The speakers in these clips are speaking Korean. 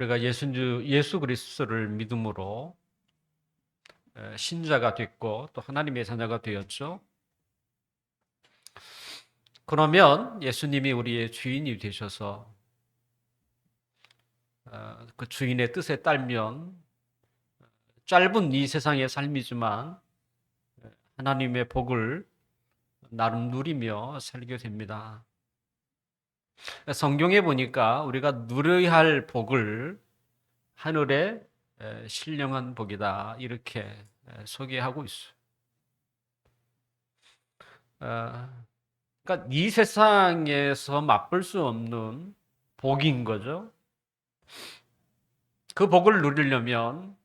우리가 예수 그리스도를 믿음으로 신자가 됐고 또 하나님의 자녀가 되었죠. 그러면 예수님이 우리의 주인이 되셔서 그 주인의 뜻에 따르면 짧은 이 세상의 삶이지만 하나님의 복을 나름 누리며 살게 됩니다. 성경에 보니까 우리가 누려야 할 복을 하늘의 신령한 복이다 이렇게 소개하고 있어요. 그러니까 이 세상에서 맛볼 수 없는 복인 거죠. 그 복을 누리려면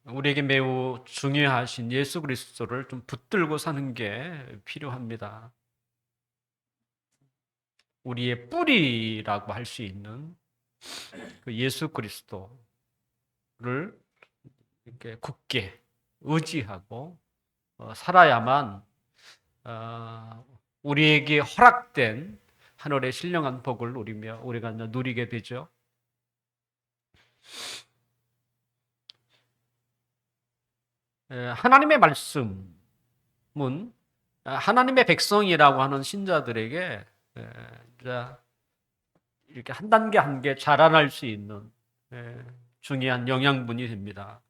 우리에게 매우 중요하신 예수 그리스도를 좀 붙들고 사는 게 필요합니다. 우리의 뿌리라고 할 수 있는 그 예수 그리스도를 이렇게 굳게 의지하고 살아야만 우리에게 허락된 하늘의 신령한 복을 누리며 우리가 누리게 되죠. 하나님의 말씀은 하나님의 백성이라고 하는 신자들에게 이렇게 한 단계 한 개 자라날 수 있는 중요한 영양분이 됩니다.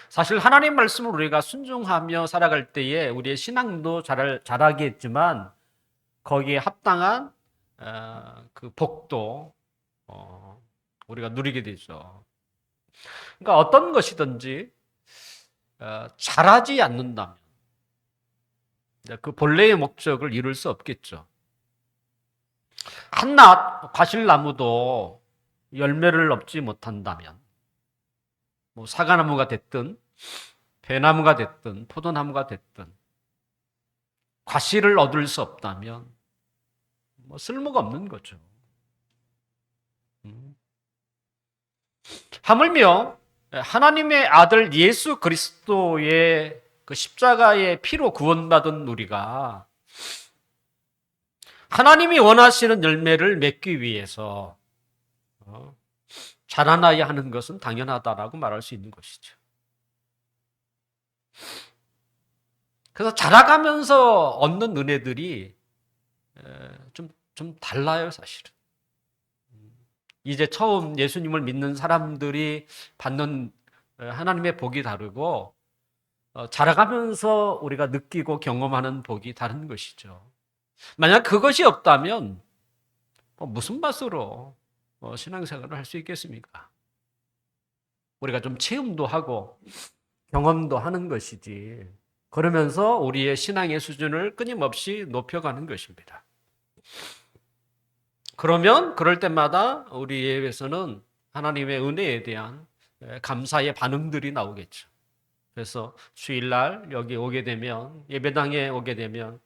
사실 하나님 말씀을 우리가 순종하며 살아갈 때에 우리의 신앙도 자라겠지만 거기에 합당한 그 복도 우리가 누리게 되죠. 그러니까 어떤 것이든지 자라지 않는다면 그 본래의 목적을 이룰 수 없겠죠. 한낱 과실나무도 열매를 얻지 못한다면 뭐 사과나무가 됐든 배나무가 됐든 포도나무가 됐든 과실을 얻을 수 없다면 뭐 쓸모가 없는 거죠. 하물며 하나님의 아들 예수 그리스도의 그 십자가의 피로 구원받은 우리가 하나님이 원하시는 열매를 맺기 위해서 자라나야 하는 것은 당연하다라고 말할 수 있는 것이죠. 그래서 자라가면서 얻는 은혜들이 좀 달라요, 사실은. 이제 처음 예수님을 믿는 사람들이 받는 하나님의 복이 다르고 자라가면서 우리가 느끼고 경험하는 복이 다른 것이죠. 만약 그것이 없다면 무슨 맛으로 신앙생활을 할 수 있겠습니까? 우리가 좀 체험도 하고 경험도 하는 것이지. 그러면서 우리의 신앙의 수준을 끊임없이 높여가는 것입니다. 그러면 그럴 때마다 우리에게서는 하나님의 은혜에 대한 감사의 반응들이 나오겠죠. 그래서 주일날 여기 오게 되면, 예배당에 오게 되면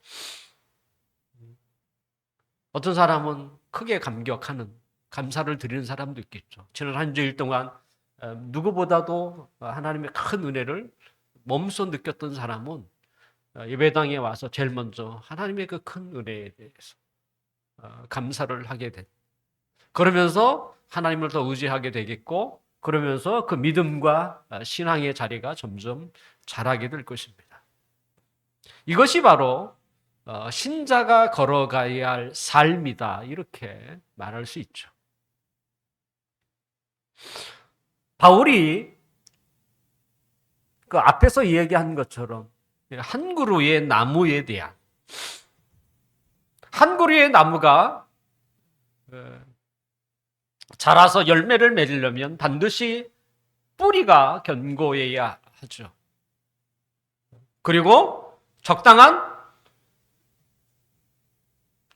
어떤 사람은 크게 감격하는, 감사를 드리는 사람도 있겠죠. 지난 한 주일 동안 누구보다도 하나님의 큰 은혜를 몸소 느꼈던 사람은 예배당에 와서 제일 먼저 하나님의 그 큰 은혜에 대해서 감사를 하게 된. 그러면서 하나님을 더 의지하게 되겠고, 그러면서 그 믿음과 신앙의 자리가 점점 자라게 될 것입니다. 이것이 바로 신자가 걸어가야 할 삶이다, 이렇게 말할 수 있죠. 바울이 그 앞에서 이야기한 것처럼 한 그루의 나무에 대한, 한 그루의 나무가 자라서 열매를 맺으려면 반드시 뿌리가 견고해야 하죠. 그리고 적당한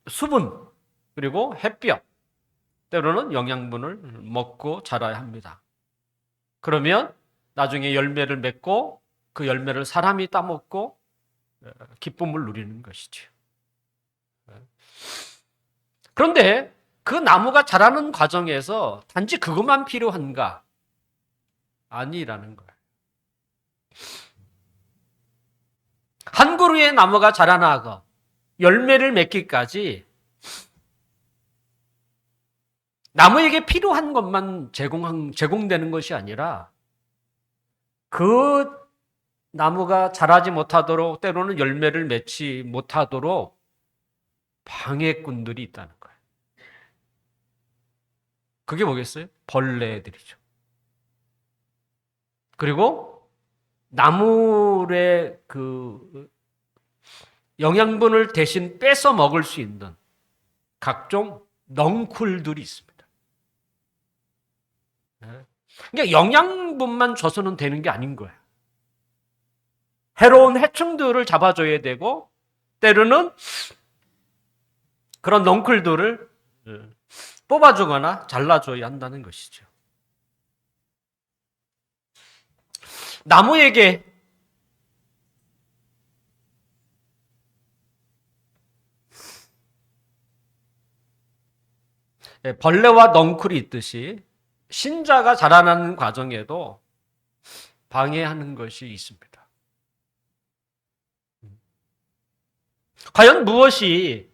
수분, 그리고 햇볕, 때로는 영양분을 먹고 자라야 합니다. 그러면 나중에 열매를 맺고 그 열매를 사람이 따먹고 기쁨을 누리는 것이죠. 그런데 그 나무가 자라는 과정에서 단지 그것만 필요한가? 아니라는 거예요. 한 그루의 나무가 자라나가 열매를 맺기까지 나무에게 필요한 것만 제공되는 것이 아니라 그 나무가 자라지 못하도록, 때로는 열매를 맺지 못하도록 방해꾼들이 있다는 거예요. 그게 뭐겠어요? 벌레들이죠. 그리고 나무의 그 영양분을 대신 뺏어 먹을 수 있는 각종 넝쿨들이 있습니다. 그러니까 영양분만 줘서는 되는 게 아닌 거예요. 해로운 해충들을 잡아줘야 되고, 때로는 그런 넝쿨들을 뽑아주거나 잘라줘야 한다는 것이죠. 나무에게 벌레와 넝쿨이 있듯이 신자가 자라나는 과정에도 방해하는 것이 있습니다. 과연 무엇이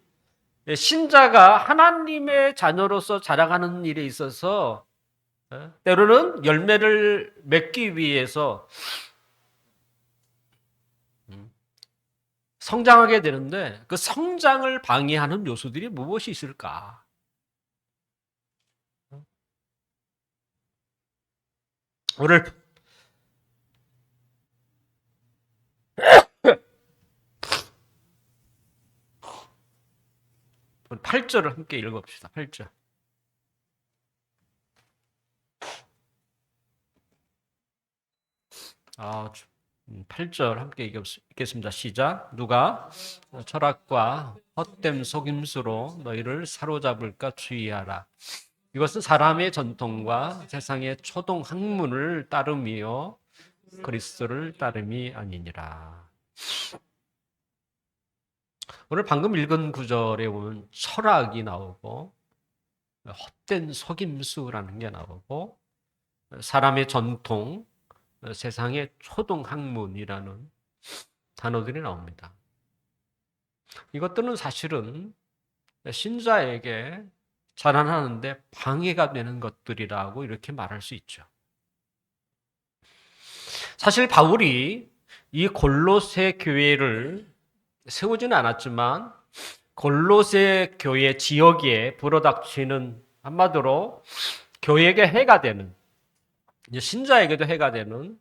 신자가 하나님의 자녀로서 자라가는 일에 있어서 때로는 열매를 맺기 위해서 성장하게 되는데 그 성장을 방해하는 요소들이 무엇이 있을까? 오늘 8절을 함께 읽어봅시다. 8절. 아, 8절 함께 읽겠습니다. 시작. 누가 철학과 헛된 속임수로 너희를 사로잡을까 주의하라. 이것은 사람의 전통과 세상의 초동 학문을 따름이요 그리스도를 따름이 아니니라. 오늘 방금 읽은 구절에 보면 철학이 나오고 헛된 속임수라는 게 나오고 사람의 전통, 세상의 초동 학문이라는 단어들이 나옵니다. 이것들은 사실은 신자에게 자라나는데 방해가 되는 것들이라고 이렇게 말할 수 있죠. 사실 바울이 이 골로새 교회를 세우지는 않았지만 골로새 교회 지역에 불어닥치는 한마디로 교회에게 해가 되는, 신자에게도 해가 되는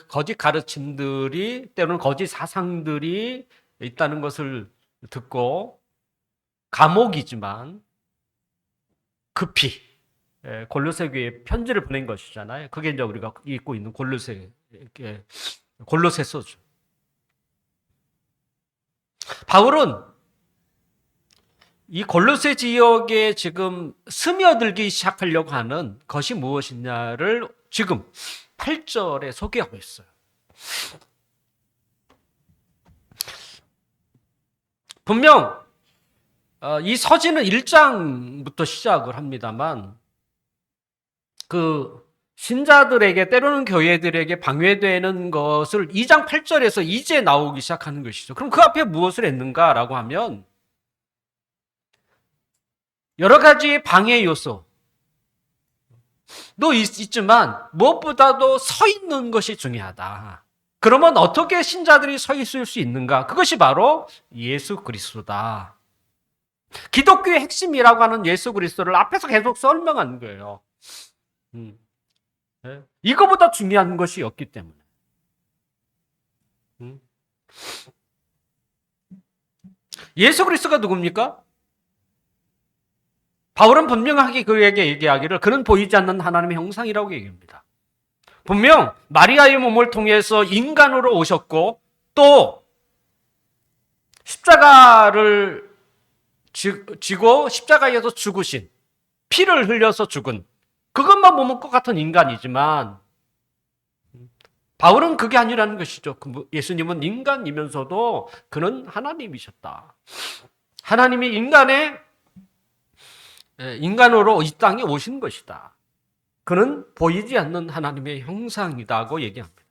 거짓 가르침들이, 때로는 거짓 사상들이 있다는 것을 듣고 감옥이지만 급히 골로새 교회에 편지를 보낸 것이잖아요. 그게 이제 우리가 읽고 있는 골로새서죠. 바울은 이 골로새 지역에 지금 스며들기 시작하려고 하는 것이 무엇이냐를 지금 8절에 소개하고 있어요. 분명 이 서신은 1장부터 시작을 합니다만 그 신자들에게, 때로는 교회들에게 방해되는 것을 2장 8절에서 이제 나오기 시작하는 것이죠. 그럼 그 앞에 무엇을 했는가라고 하면 여러 가지 방해 요소도 있지만 무엇보다도 서 있는 것이 중요하다. 그러면 어떻게 신자들이 서 있을 수 있는가? 그것이 바로 예수 그리스도다. 기독교의 핵심이라고 하는 예수 그리스도를 앞에서 계속 설명하는 거예요. 이거보다 중요한 것이 없기 때문에. 예수 그리스도가 누굽니까? 바울은 분명하게 그에게 얘기하기를 그는 보이지 않는 하나님의 형상이라고 얘기합니다. 분명 마리아의 몸을 통해서 인간으로 오셨고 또 십자가를 지고 십자가에서 죽으신, 피를 흘려서 죽은, 그것만 보면 똑같은 인간이지만 바울은 그게 아니라는 것이죠. 예수님은 인간이면서도 그는 하나님이셨다. 하나님이 인간으로 이 땅에 오신 것이다. 그는 보이지 않는 하나님의 형상이다고 얘기합니다.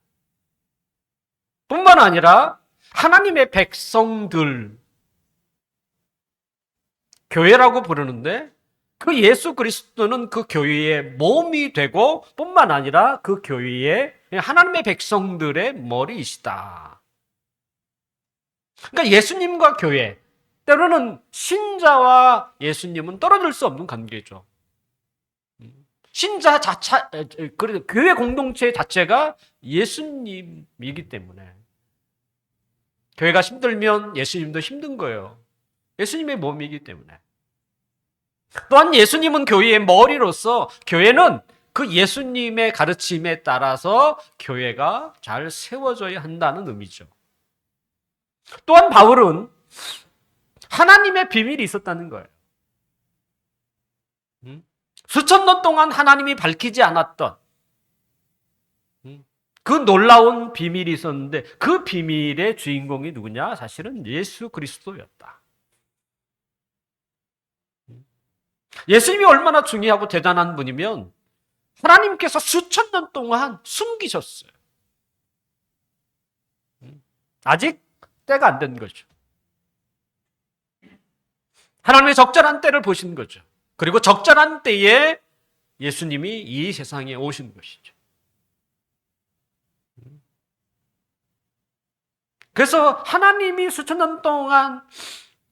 뿐만 아니라 하나님의 백성들, 교회라고 부르는데 그 예수 그리스도는 그 교회의 몸이 되고 뿐만 아니라 그 교회의 하나님의 백성들의 머리이시다. 그러니까 예수님과 교회, 때로는 신자와 예수님은 떨어질 수 없는 관계죠. 신자 자체, 교회 공동체 자체가 예수님이기 때문에 교회가 힘들면 예수님도 힘든 거예요. 예수님의 몸이기 때문에. 또한 예수님은 교회의 머리로서 교회는 그 예수님의 가르침에 따라서 교회가 잘 세워져야 한다는 의미죠. 또한 바울은 하나님의 비밀이 있었다는 거예요. 수천 년 동안 하나님이 밝히지 않았던 그 놀라운 비밀이 있었는데 그 비밀의 주인공이 누구냐? 사실은 예수 그리스도였다. 예수님이 얼마나 중요하고 대단한 분이면 하나님께서 수천 년 동안 숨기셨어요. 아직 때가 안 된 거죠. 하나님의 적절한 때를 보신 거죠. 그리고 적절한 때에 예수님이 이 세상에 오신 것이죠. 그래서 하나님이 수천 년 동안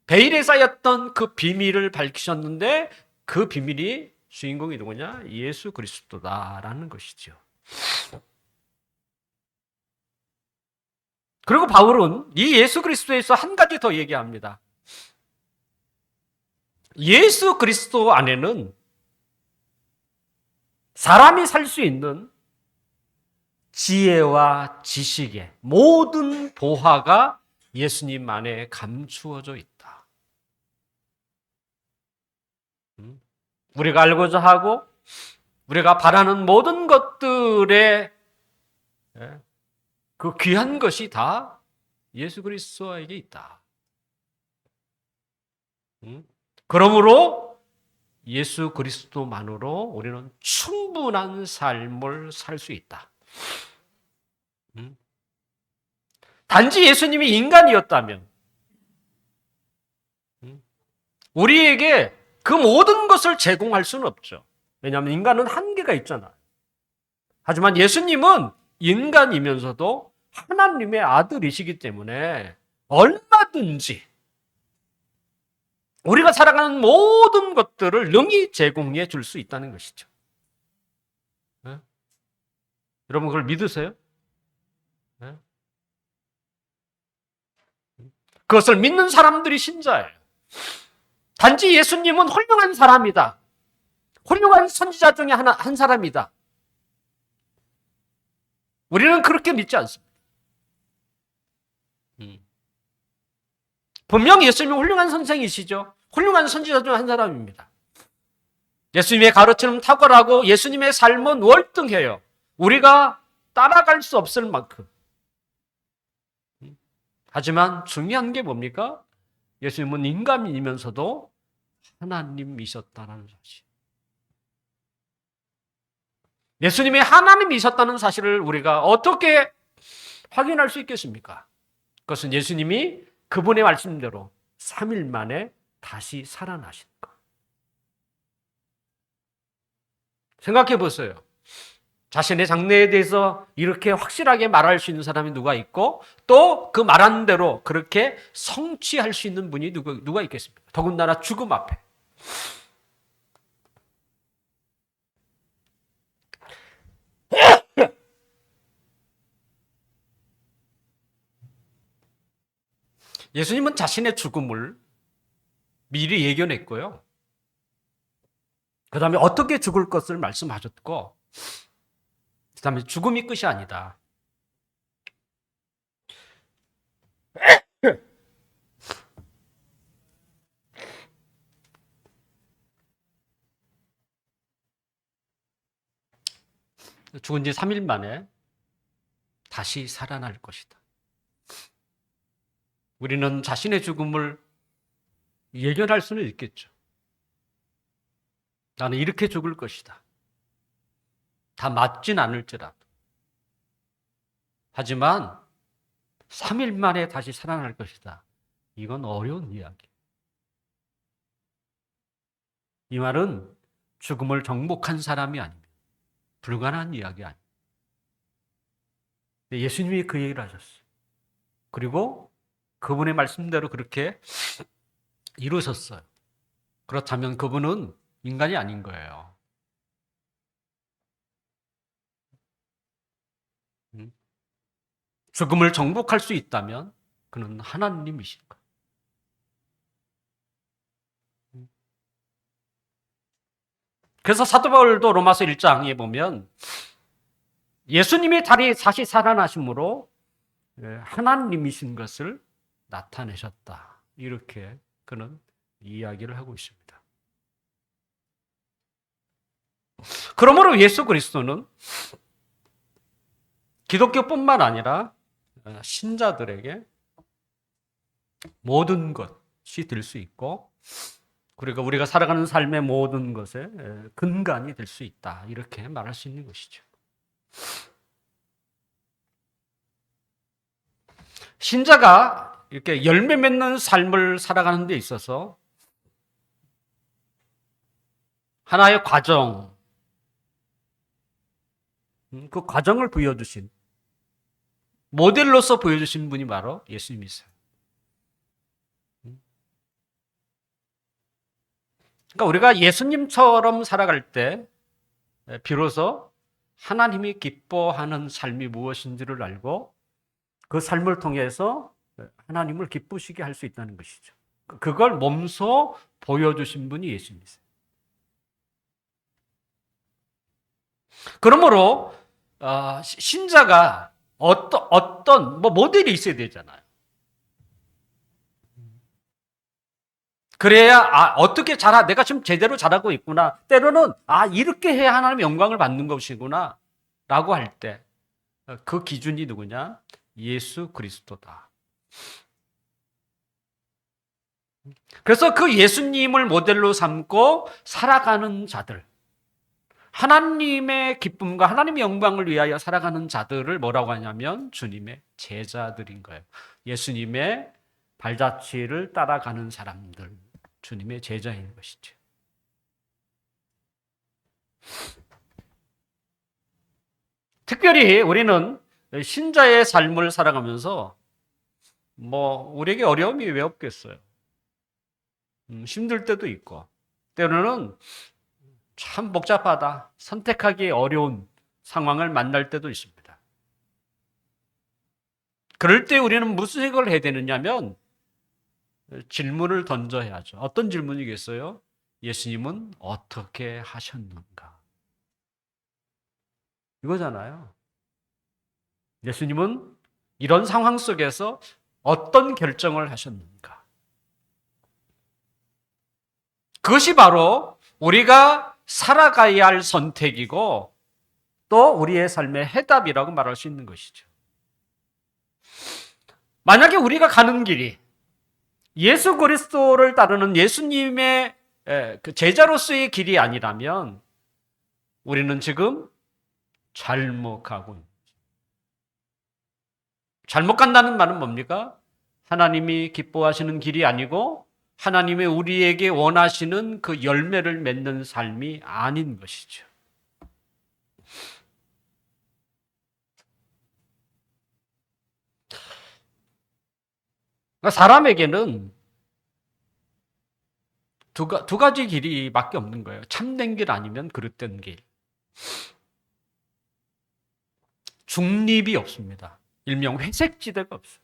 베일에 쌓였던 그 비밀을 밝히셨는데 그 비밀이 주인공이 누구냐? 예수 그리스도다라는 것이죠. 그리고 바울은 이 예수 그리스도에서 한 가지 더 얘기합니다. 예수 그리스도 안에는 사람이 살 수 있는 지혜와 지식의 모든 보화가 예수님 안에 감추어져 있다. 우리가 알고자 하고 우리가 바라는 모든 것들의 그 귀한 것이 다 예수 그리스도에게 있다. 그러므로 예수 그리스도만으로 우리는 충분한 삶을 살 수 있다. 단지 예수님이 인간이었다면 우리에게 그 모든 것을 제공할 수는 없죠. 왜냐하면 인간은 한계가 있잖아요. 하지만 예수님은 인간이면서도 하나님의 아들이시기 때문에 얼마든지 우리가 살아가는 모든 것들을 능히 제공해 줄 수 있다는 것이죠. 네? 여러분 그걸 믿으세요? 네? 그것을 믿는 사람들이 신자예요. 단지 예수님은 훌륭한 사람이다. 훌륭한 선지자 중에 한 사람이다. 우리는 그렇게 믿지 않습니다. 분명히 예수님은 훌륭한 선생이시죠. 훌륭한 선지자 중 한 사람입니다. 예수님의 가르침은 탁월하고 예수님의 삶은 월등해요. 우리가 따라갈 수 없을 만큼. 하지만 중요한 게 뭡니까? 예수님은 인간이면서도 하나님이셨다는 사실. 예수님이 하나님이셨다는 사실을 우리가 어떻게 확인할 수 있겠습니까? 그것은 예수님이 그분의 말씀대로 3일 만에 다시 살아나신 것. 생각해 보세요. 자신의 장래에 대해서 이렇게 확실하게 말할 수 있는 사람이 누가 있고 또 그 말한 대로 그렇게 성취할 수 있는 분이 누가 있겠습니까? 더군다나 죽음 앞에. 예수님은 자신의 죽음을 미리 예견했고요. 그 다음에 어떻게 죽을 것을 말씀하셨고 그 다음에 죽음이 끝이 아니다. 죽은 지 3일 만에 다시 살아날 것이다. 우리는 자신의 죽음을 예견할 수는 있겠죠. 나는 이렇게 죽을 것이다. 다 맞진 않을지라도. 하지만 3일 만에 다시 살아날 것이다. 이건 어려운 이야기. 이 말은 죽음을 정복한 사람이 아니면 불가능한 이야기 아니에요. 예수님이 그 얘기를 하셨어요. 그리고 그분의 말씀대로 그렇게 이루셨어요. 그렇다면 그분은 인간이 아닌 거예요. 죽음을 정복할 수 있다면 그는 하나님이신 거예요. 그래서 사도 바울도 로마서 1장에 보면 예수님이 다시 살아나심으로 하나님이신 것을 나타내셨다. 이렇게 그는 이야기를 하고 있습니다. 그러므로 예수 그리스도는 기독교뿐만 아니라 신자들에게 모든 것이 될 수 있고, 그리고 우리가 살아가는 삶의 모든 것의 근간이 될 수 있다. 이렇게 말할 수 있는 것이죠. 신자가 이렇게 열매 맺는 삶을 살아가는 데 있어서 하나의 과정, 그 과정을 보여주신, 모델로서 보여주신 분이 바로 예수님이세요. 그러니까 우리가 예수님처럼 살아갈 때 비로소 하나님이 기뻐하는 삶이 무엇인지를 알고 그 삶을 통해서 하나님을 기쁘시게 할 수 있다는 것이죠. 그걸 몸소 보여주신 분이 예수님이세요. 그러므로 신자가 어떤 모델이 있어야 되잖아요. 그래야 어떻게 내가 지금 제대로 잘하고 있구나. 때로는 이렇게 해야 하나님 영광을 받는 것이구나 라고 할 때 그 기준이 누구냐? 예수 그리스도다. 그래서 그 예수님을 모델로 삼고 살아가는 자들, 하나님의 기쁨과 하나님의 영광을 위하여 살아가는 자들을 뭐라고 하냐면 주님의 제자들인 거예요. 예수님의 발자취를 따라가는 사람들, 주님의 제자인 것이죠. 특별히 우리는 신자의 삶을 살아가면서 우리에게 어려움이 왜 없겠어요? 힘들 때도 있고, 때로는 참 복잡하다, 선택하기 어려운 상황을 만날 때도 있습니다. 그럴 때 우리는 무슨 생각을 해야 되느냐면 질문을 던져야죠. 어떤 질문이겠어요? 예수님은 어떻게 하셨는가? 이거잖아요. 예수님은 이런 상황 속에서 어떤 결정을 하셨는가? 그것이 바로 우리가 살아가야 할 선택이고 또 우리의 삶의 해답이라고 말할 수 있는 것이죠. 만약에 우리가 가는 길이 예수 그리스도를 따르는 예수님의 그 제자로서의 길이 아니라면 우리는 지금 잘못 가고 있는 거죠. 잘못 간다는 말은 뭡니까? 하나님이 기뻐하시는 길이 아니고 하나님의 우리에게 원하시는 그 열매를 맺는 삶이 아닌 것이죠. 그러니까 사람에게는 두 가지 길이밖에 없는 거예요. 참된 길 아니면 그릇된 길. 중립이 없습니다. 일명 회색지대가 없어요.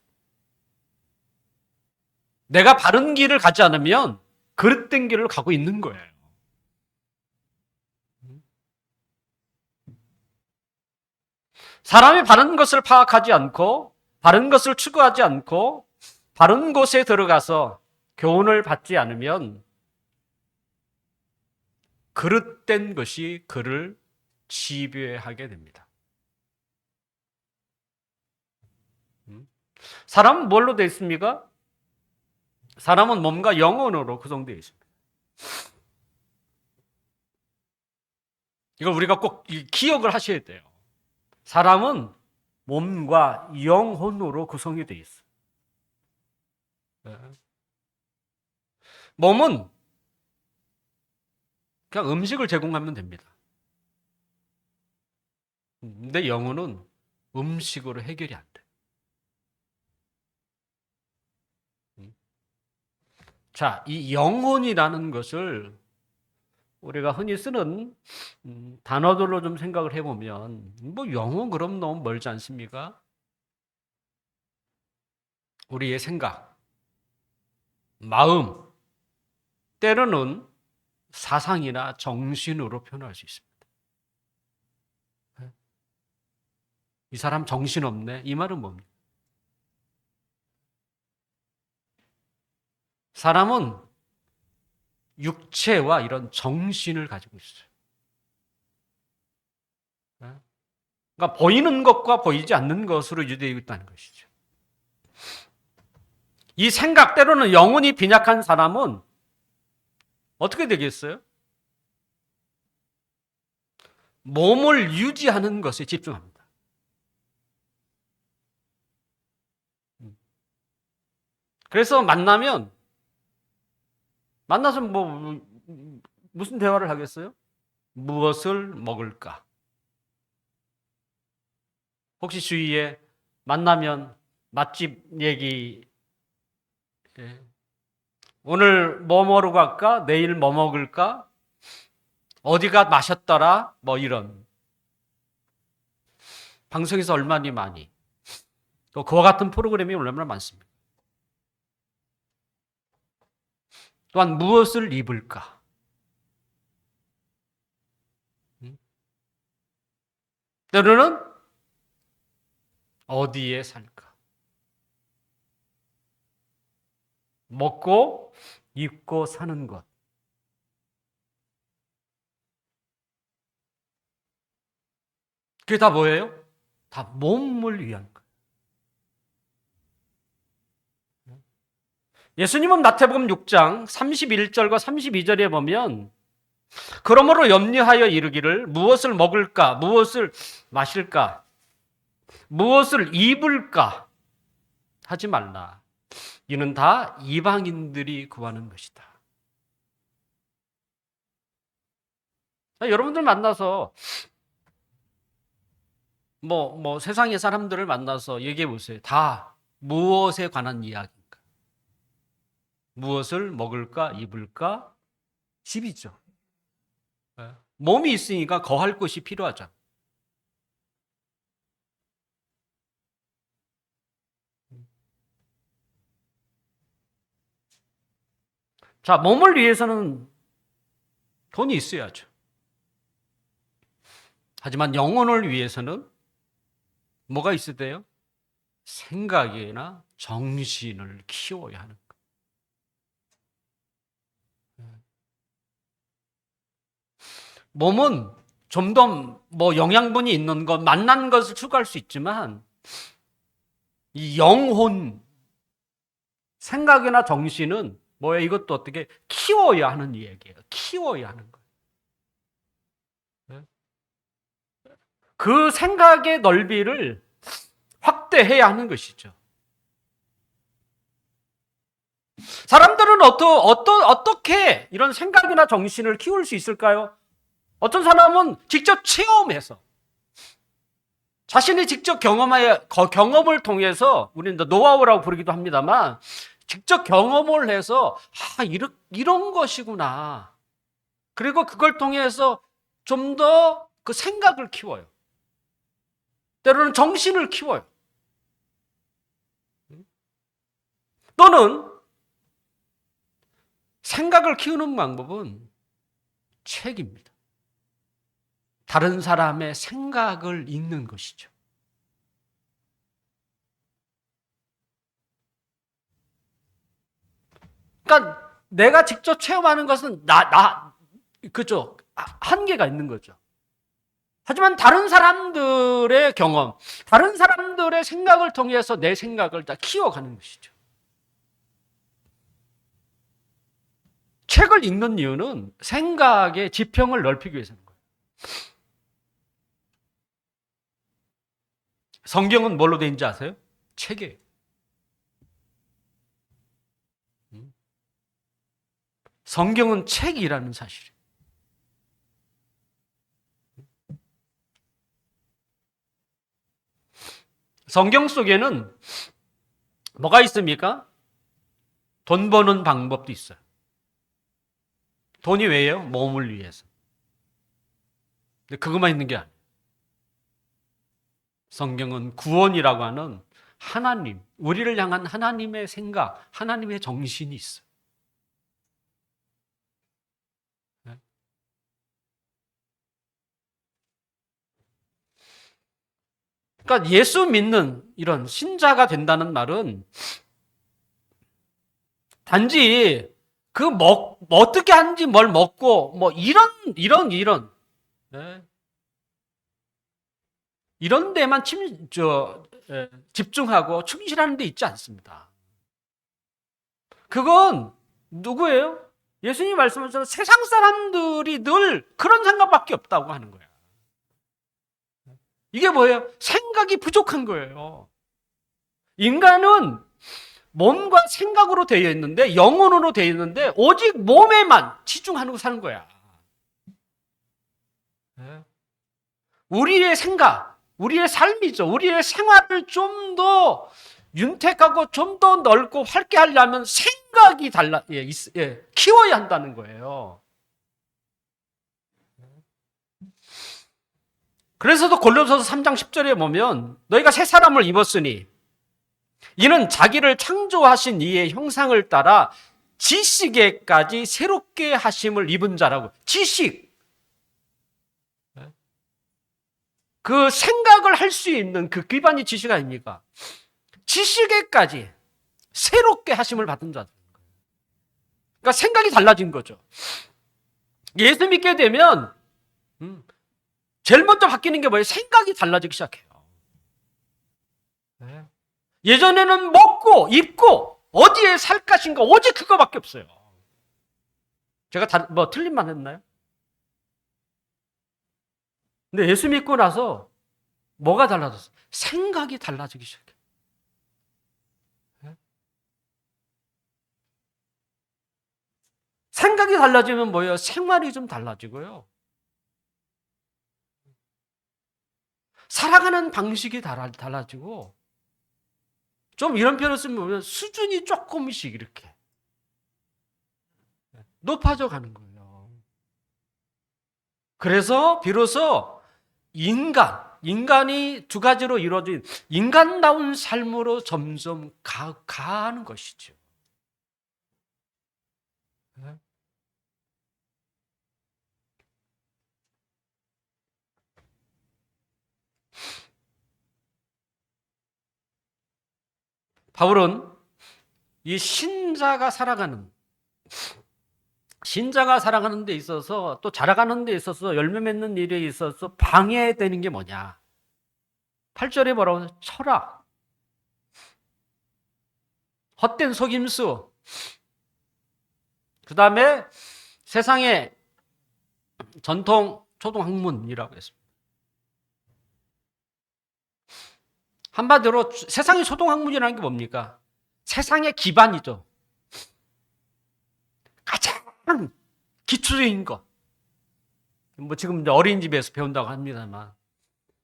내가 바른 길을 가지 않으면 그릇된 길을 가고 있는 거예요. 사람이 바른 것을 파악하지 않고 바른 것을 추구하지 않고 바른 곳에 들어가서 교훈을 받지 않으면 그릇된 것이 그를 지배하게 됩니다. 사람은 뭘로 되어 있습니까? 사람은 몸과 영혼으로 구성되어 있습니다. 이걸 우리가 꼭 기억을 하셔야 돼요. 사람은 몸과 영혼으로 구성이 되어 있어요. 몸은 그냥 음식을 제공하면 됩니다. 근데 영혼은 음식으로 해결이 안 돼. 자, 이 영혼이라는 것을 우리가 흔히 쓰는 단어들로 좀 생각을 해보면, 뭐 영혼 그럼 너무 멀지 않습니까? 우리의 생각, 마음, 때로는 사상이나 정신으로 표현할 수 있습니다. 이 사람 정신없네. 이 말은 뭡니까? 사람은 육체와 이런 정신을 가지고 있어요. 그러니까 보이는 것과 보이지 않는 것으로 유대되어 있다는 것이죠. 이 생각대로는 영혼이 빈약한 사람은 어떻게 되겠어요? 몸을 유지하는 것에 집중합니다. 그래서 만나서 뭐 무슨 대화를 하겠어요? 무엇을 먹을까? 혹시 주위에 만나면 맛집 얘기, 오늘 뭐 먹으러 갈까? 내일 뭐 먹을까? 어디가 마셨더라? 뭐 이런. 방송에서 얼마나 많이. 또 그와 같은 프로그램이 얼마나 많습니다. 또한 무엇을 입을까? 때로는 어디에 살까? 먹고 입고 사는 것. 그게 다 뭐예요? 다 몸을 위한 거예요. 예수님은 마태복음 6장 31절과 32절에 보면 그러므로 염려하여 이르기를 무엇을 먹을까? 무엇을 마실까? 무엇을 입을까? 하지 말라. 이는 다 이방인들이 구하는 것이다. 여러분들 만나서 세상의 사람들을 만나서 얘기해 보세요. 다 무엇에 관한 이야기인가? 무엇을 먹을까? 입을까? 집이죠. 몸이 있으니까 거할 것이 필요하죠. 자, 몸을 위해서는 돈이 있어야죠. 하지만 영혼을 위해서는 뭐가 있어야 돼요? 생각이나 정신을 키워야 하는 거예요. 몸은 좀 더 영양분이 있는 것, 맛난 것을 추구할 수 있지만 이 영혼, 생각이나 정신은 뭐예요? 이것도 어떻게 키워야 하는 얘기예요. 키워야 하는 거예요. 그 생각의 넓이를 확대해야 하는 것이죠. 사람들은 어떻게 이런 생각이나 정신을 키울 수 있을까요? 어떤 사람은 직접 체험해서 자신이 직접 경험을 통해서 우리는 노하우라고 부르기도 합니다만 직접 경험을 해서 이런 것이구나. 그리고 그걸 통해서 좀 더 그 생각을 키워요. 때로는 정신을 키워요. 또는 생각을 키우는 방법은 책입니다. 다른 사람의 생각을 읽는 것이죠. 그러니까 내가 직접 체험하는 것은 그죠? 한계가 있는 거죠. 하지만 다른 사람들의 경험, 다른 사람들의 생각을 통해서 내 생각을 다 키워가는 것이죠. 책을 읽는 이유는 생각의 지평을 넓히기 위해서인 거예요. 성경은 뭘로 되어 있는지 아세요? 책이에요. 성경은 책이라는 사실이에요. 성경 속에는 뭐가 있습니까? 돈 버는 방법도 있어요. 돈이 왜요? 몸을 위해서. 근데 그것만 있는 게 아니에요. 성경은 구원이라고 하는 하나님, 우리를 향한 하나님의 생각, 하나님의 정신이 있어요. 그러니까 예수 믿는 이런 신자가 된다는 말은 단지 어떻게 하는지 뭘 먹고 뭐 네. 이런 데만 집중하고 충실하는 데 있지 않습니다. 그건 누구예요? 예수님이 말씀하신 세상 사람들이 늘 그런 생각밖에 없다고 하는 거예요. 이게 뭐예요? 생각이 부족한 거예요. 인간은 몸과 생각으로 되어 있는데, 영혼으로 되어 있는데 오직 몸에만 치중하고 사는 거야. 우리의 생각, 우리의 삶이죠. 우리의 생활을 좀 더 윤택하고 좀 더 넓고 활기하려면 생각이 키워야 한다는 거예요. 그래서도 골로새서 3장 10절에 보면 너희가 새 사람을 입었으니 이는 자기를 창조하신 이의 형상을 따라 지식에까지 새롭게 하심을 입은 자라고. 지식. 그 생각을 할 수 있는 그 기반이 지식 아닙니까? 지식에까지 새롭게 하심을 받은 자들. 그러니까 생각이 달라진 거죠. 예수 믿게 되면 제일 먼저 바뀌는 게 뭐예요? 생각이 달라지기 시작해요. 예전에는 먹고 입고 어디에 살 것인가 오직 그거밖에 없어요. 제가 틀린 말 했나요? 근데 예수 믿고 나서 뭐가 달라졌어요? 생각이 달라지기 시작해요. 생각이 달라지면 뭐예요? 생활이 좀 달라지고요. 살아가는 방식이 달라지고 좀 이런 표현을 쓰면 수준이 조금씩 이렇게 높아져 가는 거예요. 그래서 비로소 인간이 두 가지로 이루어진 인간다운 삶으로 점점 가는 것이죠. 바울은 이 신자가 살아가는 데 있어서 또 자라가는 데 있어서 열매 맺는 일에 있어서 방해되는 게 뭐냐? 8절에 뭐라고 하죠? 철학, 헛된 속임수, 그 다음에 세상의 전통 초등학문이라고 했습니다. 한마디로 세상의 초등학문이라는 게 뭡니까? 세상의 기반이죠. 가장 기초적인 것. 뭐 지금 이제 어린이집에서 배운다고 합니다만,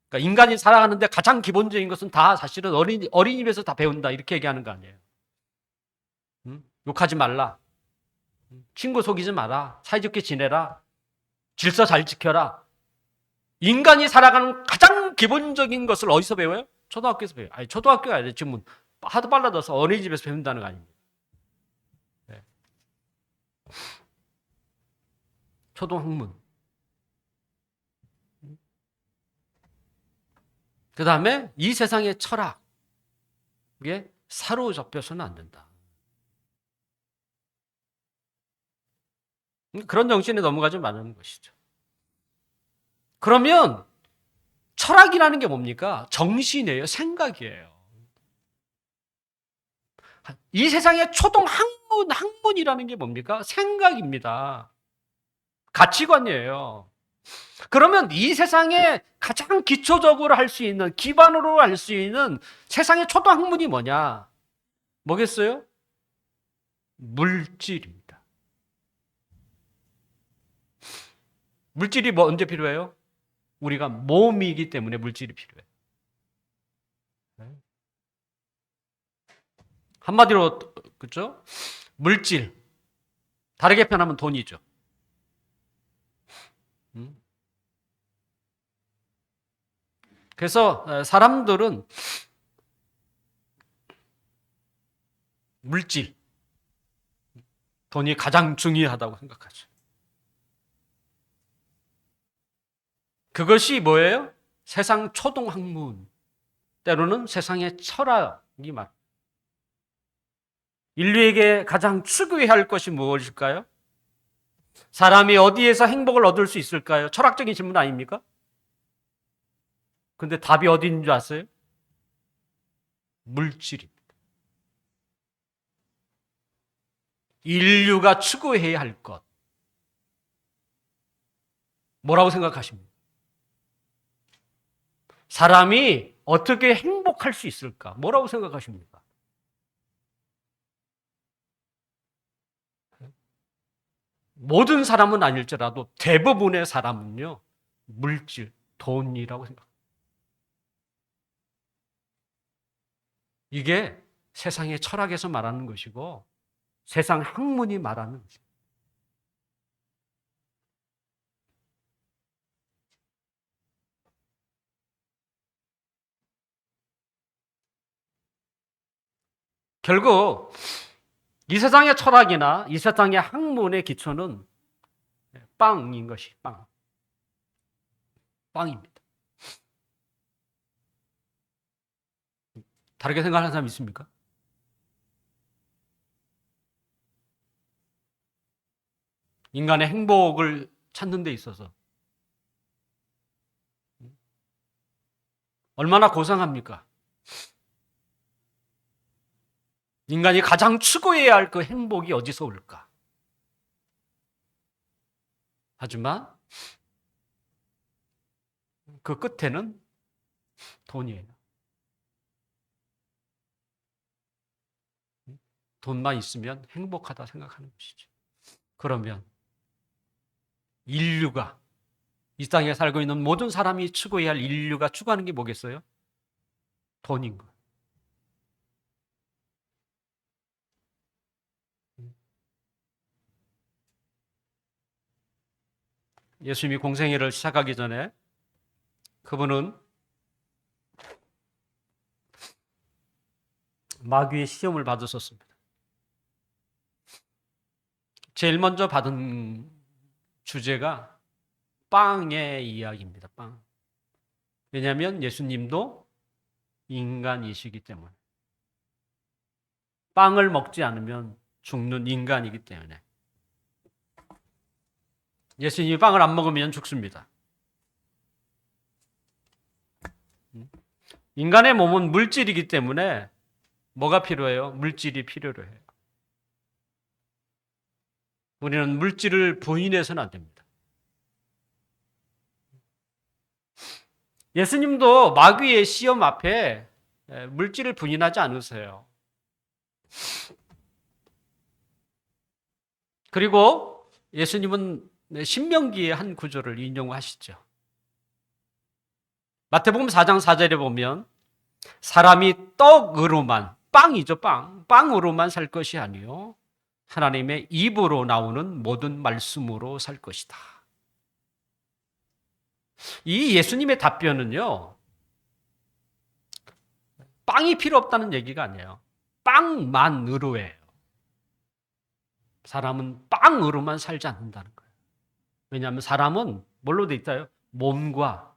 그러니까 인간이 살아가는데 가장 기본적인 것은 다 사실은 어린이집에서 다 배운다 이렇게 얘기하는 거 아니에요. 욕하지 말라, 친구 속이지 마라, 사이좋게 지내라, 질서 잘 지켜라. 인간이 살아가는 가장 기본적인 것을 어디서 배워요? 초등학교에서 배워요. 아니, 초등학교가 아니라 지금 하도 빨라져서 어린이집에서 배운다는 거 아닙니까? 네. 초등학문. 그 다음에 이 세상의 철학. 이게 사로잡혀서는 안 된다. 그런 정신에 넘어가지 말라는 것이죠. 그러면 철학이라는 게 뭡니까? 정신이에요. 생각이에요. 이 세상의 학문이라는 게 뭡니까? 생각입니다. 가치관이에요. 그러면 이 세상에 가장 기초적으로 할 수 있는, 기반으로 할 수 있는 세상의 초등학문이 뭐냐? 뭐겠어요? 물질입니다. 물질이 언제 필요해요? 우리가 몸이기 때문에 물질이 필요해요. 한마디로 그죠? 물질. 다르게 표현하면 돈이죠. 그래서 사람들은 물질, 돈이 가장 중요하다고 생각하죠. 그것이 뭐예요? 세상 초동학문, 때로는 세상의 철학이 말. 인류에게 가장 추구해야 할 것이 무엇일까요? 사람이 어디에서 행복을 얻을 수 있을까요? 철학적인 질문 아닙니까? 근데 답이 어디 있는 줄 아세요? 물질입니다. 인류가 추구해야 할 것. 뭐라고 생각하십니까? 사람이 어떻게 행복할 수 있을까? 뭐라고 생각하십니까? 모든 사람은 아닐지라도 대부분의 사람은요, 물질, 돈이라고 생각합니다. 이게 세상의 철학에서 말하는 것이고 세상 학문이 말하는 것입니다. 결국 이 세상의 철학이나 이 세상의 학문의 기초는 빵인 것이 빵입니다. 다르게 생각하는 사람 있습니까? 인간의 행복을 찾는 데 있어서 얼마나 고상합니까? 인간이 가장 추구해야 할 그 행복이 어디서 올까? 하지만 그 끝에는 돈이에요. 돈만 있으면 행복하다 생각하는 것이죠. 그러면 인류가 이 땅에 살고 있는 모든 사람이 추구해야 할 인류가 추구하는 게 뭐겠어요? 돈인 거예요. 예수님이 공생애를 시작하기 전에 그분은 마귀의 시험을 받으셨습니다. 제일 먼저 받은 주제가 빵의 이야기입니다. 빵. 왜냐하면 예수님도 인간이시기 때문에. 빵을 먹지 않으면 죽는 인간이기 때문에. 예수님이 빵을 안 먹으면 죽습니다. 인간의 몸은 물질이기 때문에 뭐가 필요해요? 물질이 필요로 해요. 우리는 물질을 부인해서는 안 됩니다. 예수님도 마귀의 시험 앞에 물질을 부인하지 않으세요. 그리고 예수님은 신명기의 한 구절을 인용하시죠. 마태복음 4장 4절에 보면 사람이 떡으로만, 빵이죠, 빵으로만 살 것이 아니요 하나님의 입으로 나오는 모든 말씀으로 살 것이다. 이 예수님의 답변은요, 빵이 필요 없다는 얘기가 아니에요. 빵만으로예요. 사람은 빵으로만 살지 않는다는 거예요. 왜냐하면 사람은 뭘로 돼 있다요? 몸과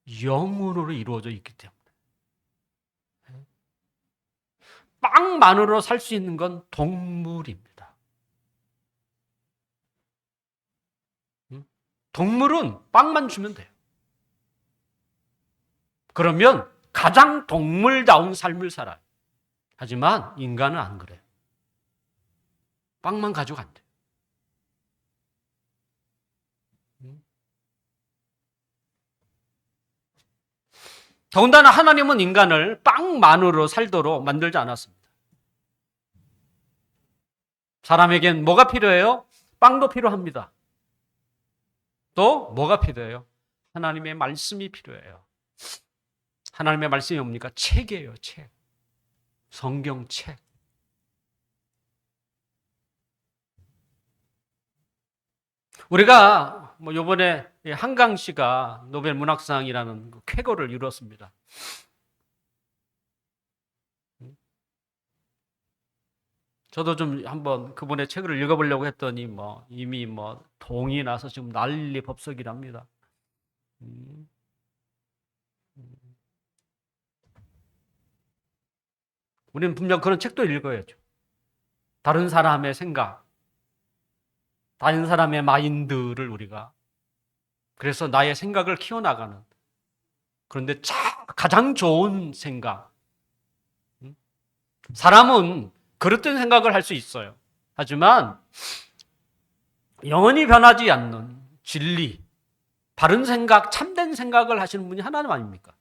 영으로 이루어져 있기 때문에. 빵만으로 살 수 있는 건 동물입니다. 동물은 빵만 주면 돼요. 그러면 가장 동물다운 삶을 살아요. 하지만 인간은 안 그래요. 빵만 가지고 안 돼요. 더군다나 하나님은 인간을 빵만으로 살도록 만들지 않았습니다. 사람에겐 뭐가 필요해요? 빵도 필요합니다. 또 뭐가 필요해요? 하나님의 말씀이 필요해요. 하나님의 말씀이 뭡니까? 책이에요, 책. 성경책. 우리가 뭐 요번에 한강 씨가 노벨 문학상이라는 그 쾌거를 이뤘습니다. 저도 좀 한번 그분의 책을 읽어보려고 했더니 뭐 이미 뭐 동이 나서 지금 난리 법석이랍니다. 음. 우리는 분명 그런 책도 읽어야죠. 다른 사람의 생각, 다른 사람의 마인드를 우리가 그래서 나의 생각을 키워나가는 그런데 가장 좋은 생각. 사람은 그릇된 생각을 할 수 있어요. 하지만 영원히 변하지 않는 진리, 바른 생각, 참된 생각을 하시는 분이 하나님 아닙니까?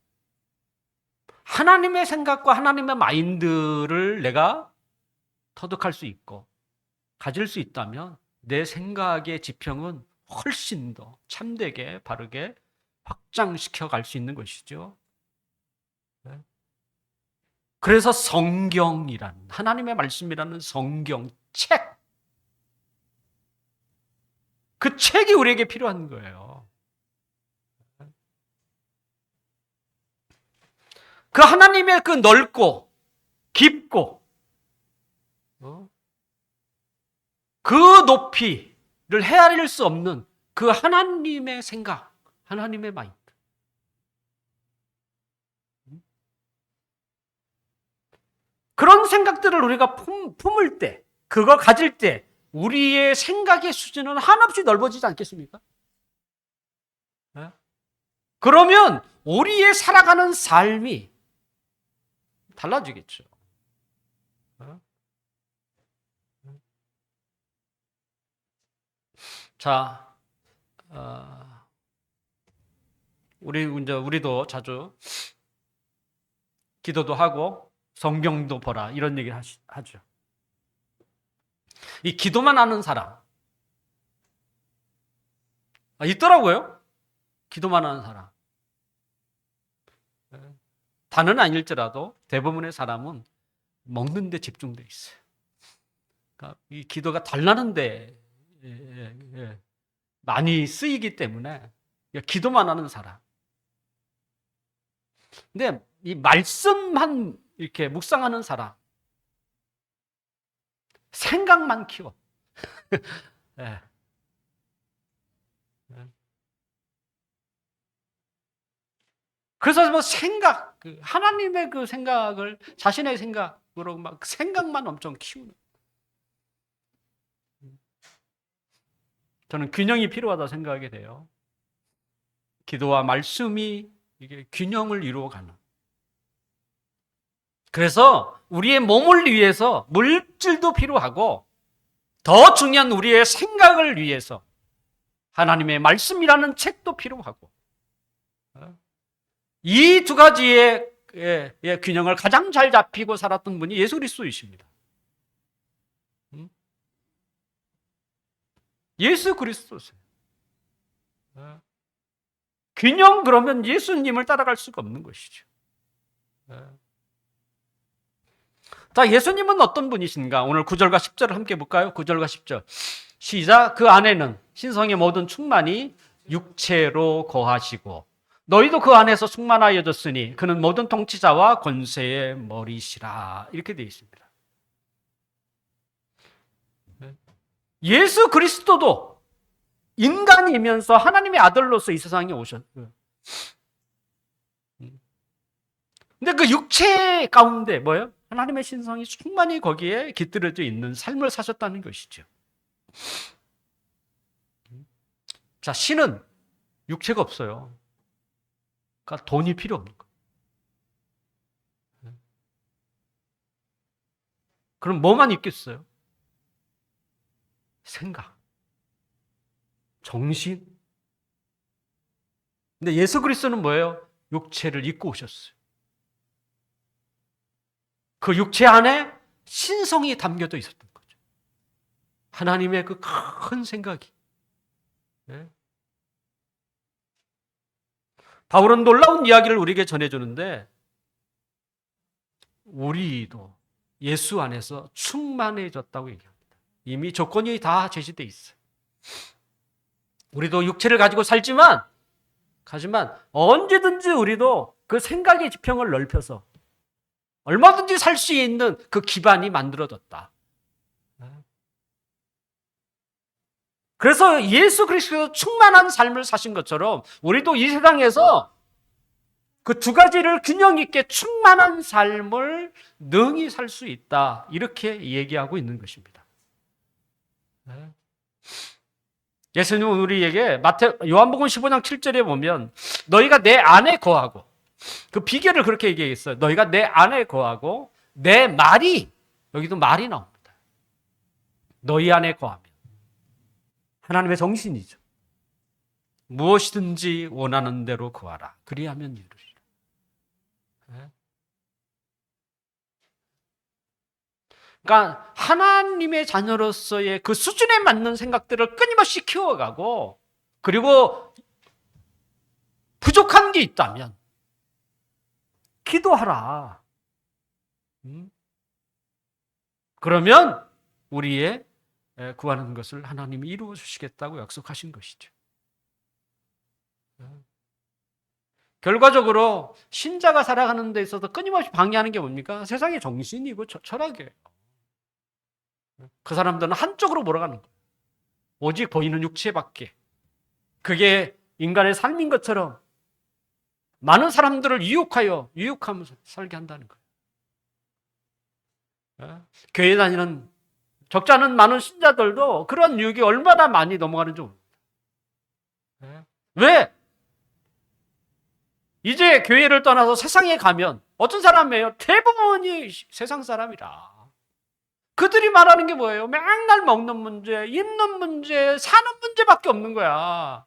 하나님의 생각과 하나님의 마인드를 내가 터득할 수 있고 가질 수 있다면 내 생각의 지평은 훨씬 더 참되게 바르게 확장시켜 갈 수 있는 것이죠. 그래서 성경이란 하나님의 말씀이라는 성경책, 그 책이 우리에게 필요한 거예요. 그 하나님의 그 넓고 깊고 그 높이를 헤아릴 수 없는 그 하나님의 생각, 하나님의 마인드. 그런 생각들을 우리가 품을 때, 그걸 가질 때 우리의 생각의 수준은 한없이 넓어지지 않겠습니까? 그러면 우리의 살아가는 삶이 달라지겠죠. 자, 우리도 자주 기도도 하고 성경도 보라 이런 얘기를 하죠. 이 기도만 하는 사람 있더라고요. 기도만 하는 사람. 다는 아닐지라도 대부분의 사람은 먹는 데 집중돼 있어요. 그러니까 이 기도가 달라는데 많이 쓰이기 때문에 기도만 하는 사람. 근데 이 말씀만 이렇게 묵상하는 사람, 생각만 키워. 네. 그래서 뭐 하나님의 그 생각을 자신의 생각으로 막 생각만 엄청 키우는. 저는 균형이 필요하다 생각하게 돼요. 기도와 말씀이 이게 균형을 이루어가는. 그래서 우리의 몸을 위해서 물질도 필요하고 더 중요한 우리의 생각을 위해서 하나님의 말씀이라는 책도 필요하고 이 두 가지의 균형을 가장 잘 잡히고 살았던 분이 예수 그리스도이십니다. 예수 그리스도세요. 균형 그러면 예수님을 따라갈 수가 없는 것이죠. 자, 예수님은 어떤 분이신가? 오늘 9절과 10절을 함께 볼까요? 9절과 10절. 시작. 그 안에는 신성의 모든 충만이 육체로 거하시고 너희도 그 안에서 충만하여졌으니 그는 모든 통치자와 권세의 머리시라. 이렇게 되어 있습니다. 예수 그리스도도 인간이면서 하나님의 아들로서 이 세상에 오셨어요. 근데 그 육체 가운데 뭐예요? 하나님의 신성이 충만히 거기에 깃들여져 있는 삶을 사셨다는 것이죠. 자, 신은 육체가 없어요. 그러니까 돈이 필요 없는 거예요. 그럼 뭐만 있겠어요? 생각, 정신. 근데 예수 그리스도는 뭐예요? 육체를 입고 오셨어요. 그 육체 안에 신성이 담겨져 있었던 거죠. 하나님의 그 큰 생각이. 바울은 놀라운 이야기를 우리에게 전해주는데 우리도 예수 안에서 충만해졌다고 얘기합니다. 이미 조건이 다 제시되어 있어요. 우리도 육체를 가지고 살지만, 하지만 언제든지 우리도 그 생각의 지평을 넓혀서 얼마든지 살 수 있는 그 기반이 만들어졌다. 그래서 예수 그리스도께서 충만한 삶을 사신 것처럼 우리도 이 세상에서 그 두 가지를 균형 있게 충만한 삶을 능히 살 수 있다. 이렇게 얘기하고 있는 것입니다. 예수님은 우리에게 요한복음 15장 7절에 보면 너희가 내 안에 거하고, 그 비결을 그렇게 얘기했어요. 너희가 내 안에 거하고 내 말이, 여기도 말이 나옵니다. 너희 안에 거하면 하나님의 정신이죠. 무엇이든지 원하는 대로 구하라. 그리하면 이루리라. 그러니까 하나님의 자녀로서의 그 수준에 맞는 생각들을 끊임없이 키워가고, 그리고 부족한 게 있다면 기도하라. 그러면 우리의 구하는 것을 하나님이 이루어 주시겠다고 약속하신 것이죠. 결과적으로 신자가 살아가는 데 있어서 끊임없이 방해하는 게 뭡니까? 세상의 정신이고 철학이에요. 그 사람들은 한쪽으로 몰아가는 거예요. 오직 보이는 육체밖에. 그게 인간의 삶인 것처럼 많은 사람들을 유혹하면서 살게 한다는 거예요. 교회 다니는 적지 않은 많은 신자들도 그런 유혹이 얼마나 많이 넘어가는지 모릅니다. 왜? 이제 교회를 떠나서 세상에 가면 어떤 사람이에요? 대부분이 세상 사람이라. 그들이 말하는 게 뭐예요? 맨날 먹는 문제, 입는 문제, 사는 문제밖에 없는 거야.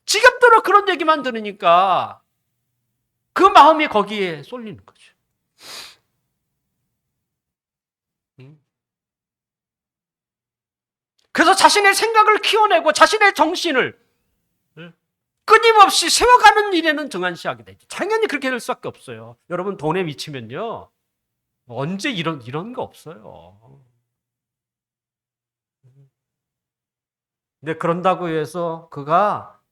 지겹도록 그런 얘기만 들으니까 그 마음이 거기에 쏠리는 거죠. 그래서 자신의 생각을 키워내고 자신의 정신을 끊임없이 세워가는 일에는 등한시하게 되죠. 당연히 그렇게 될 수밖에 없어요. 여러분 돈에 미치면요, 언제 이런 거 없어요. 근데 그런다고 해서 그가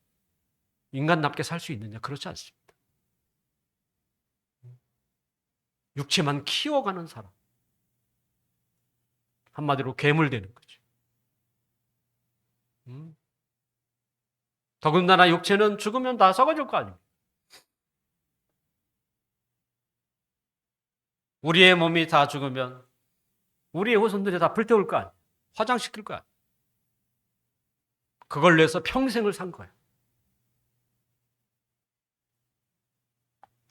인간답게 살 수 있느냐? 그렇지 않습니다. 육체만 키워가는 사람. 한마디로 괴물 되는 거죠. 더군다나 육체는 죽으면 다 썩어질 거 아닙니까? 우리의 몸이 다 죽으면 우리의 후손들이 다 불태울 거 아니에요. 화장시킬 거 아니에요. 그걸 위해서 평생을 산 거예요.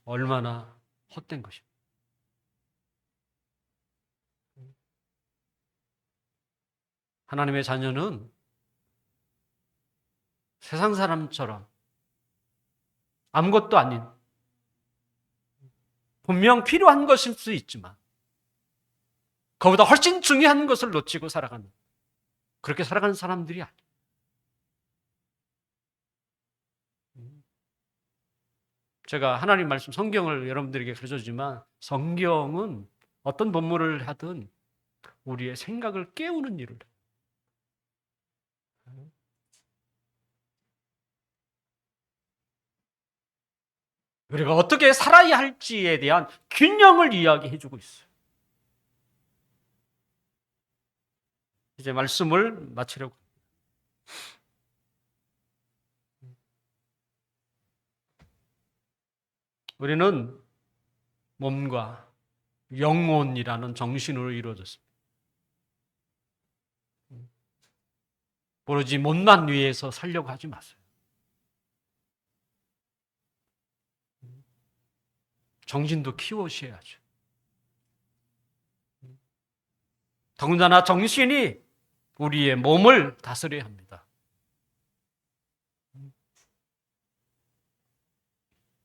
얼마나 헛된 것입니다. 하나님의 자녀는 세상 사람처럼 아무것도 아닌, 분명 필요한 것일 수 있지만 그보다 훨씬 중요한 것을 놓치고 살아가는, 그렇게 살아가는 사람들이 아니에요. 제가 하나님 말씀 성경을 여러분들에게 가르쳐주지만 성경은 어떤 본문을 하든 우리의 생각을 깨우는 일을 해요. 우리가 어떻게 살아야 할지에 대한 균형을 이야기해 주고 있어요. 이제 말씀을 마치려고. 우리는 몸과 영혼이라는 정신으로 이루어졌습니다. 오로지 몸만 위해서 살려고 하지 마세요. 정신도 키우셔야죠. 더군다나 정신이 우리의 몸을 다스려야 합니다.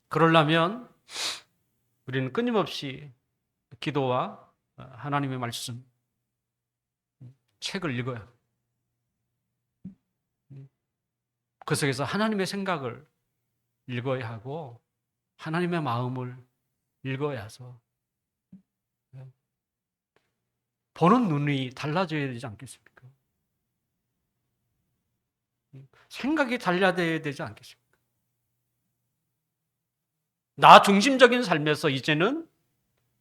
그러려면 우리는 끊임없이 기도와 하나님의 말씀, 책을 읽어야 합니다. 그 속에서 하나님의 생각을 읽어야 하고 하나님의 마음을 읽어야 해서 보는 눈이 달라져야 되지 않겠습니까? 생각이 달라져야 되지 않겠습니까? 나 중심적인 삶에서 이제는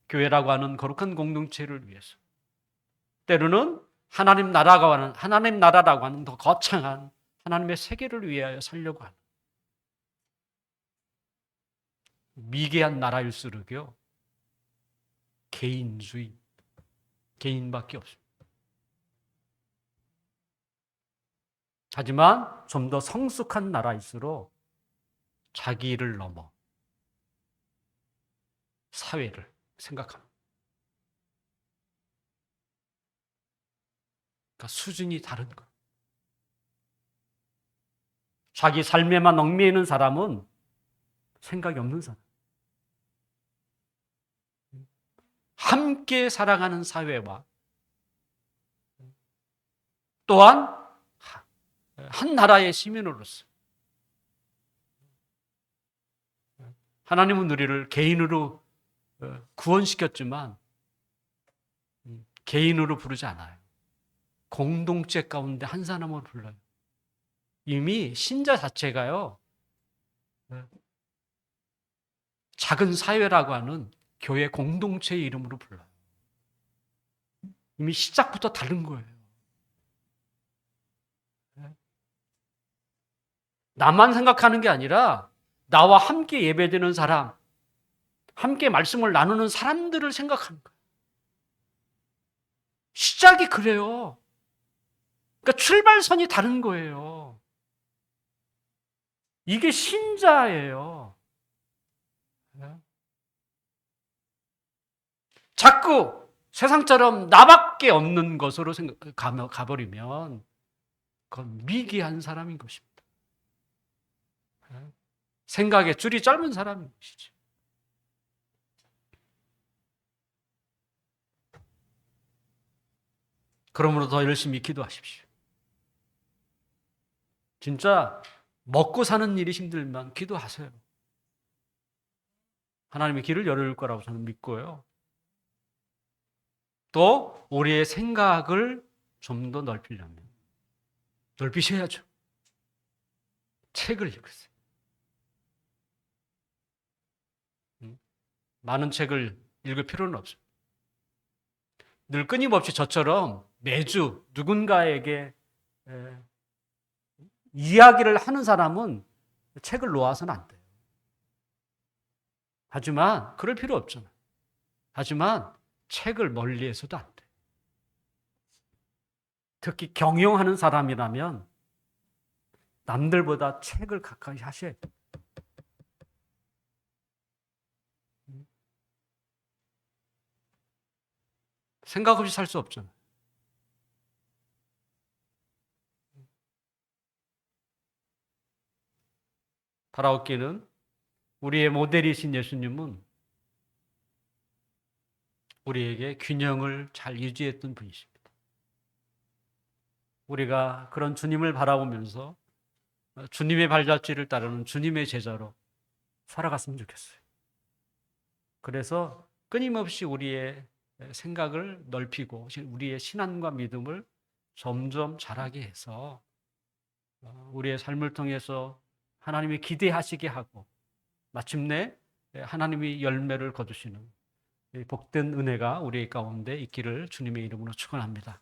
교회라고 하는 거룩한 공동체를 위해서, 때로는 하나님 나라라고 하는 더 거창한 하나님의 세계를 위하여 살려고 하는 미개한 나라일수록요, 개인주의, 개인밖에 없습니다. 하지만 좀 더 성숙한 나라일수록 자기를 넘어 사회를 생각합니다. 그러니까 수준이 다른 거예요. 자기 삶에만 얽매이는 있는 사람은 생각이 없는 사람. 함께 살아가는 사회와 또한 한 나라의 시민으로서 하나님은 우리를 개인으로 구원시켰지만 개인으로 부르지 않아요. 공동체 가운데 한 사람으로 불러요. 이미 신자 자체가요, 작은 사회라고 하는 교회 공동체의 이름으로 불러요. 이미 시작부터 다른 거예요. 나만 생각하는 게 아니라 나와 함께 예배드리는 사람, 함께 말씀을 나누는 사람들을 생각하는 거예요. 시작이 그래요. 그러니까 출발선이 다른 거예요. 이게 신자예요. 자꾸 세상처럼 나밖에 없는 것으로 가버리면 그건 미개한 사람인 것입니다. 생각의 줄이 짧은 사람인 것이죠. 그러므로 더 열심히 기도하십시오. 진짜 먹고 사는 일이 힘들면 기도하세요. 하나님의 길을 열어줄 거라고 저는 믿고요. 또 우리의 생각을 좀 더 넓히려면 넓히셔야죠. 책을 읽으세요. 많은 책을 읽을 필요는 없습니다. 늘 끊임없이 저처럼 매주 누군가에게 이야기를 하는 사람은 책을 놓아서는 안 돼요. 하지만 그럴 필요 없잖아요. 하지만 책을 멀리해서도 안 돼요. 특히 경영하는 사람이라면 남들보다 책을 가까이 하셔야 돼요. 생각 없이 살 수 없잖아요. 바라옵기는 우리의 모델이신 예수님은 우리에게 균형을 잘 유지했던 분이십니다. 우리가 그런 주님을 바라보면서 주님의 발자취를 따르는 주님의 제자로 살아갔으면 좋겠어요. 그래서 끊임없이 우리의 생각을 넓히고 우리의 신앙과 믿음을 점점 자라게 해서 우리의 삶을 통해서 하나님이 기대하시게 하고 마침내 하나님이 열매를 거두시는 복된 은혜가 우리 가운데 있기를 주님의 이름으로 축원합니다.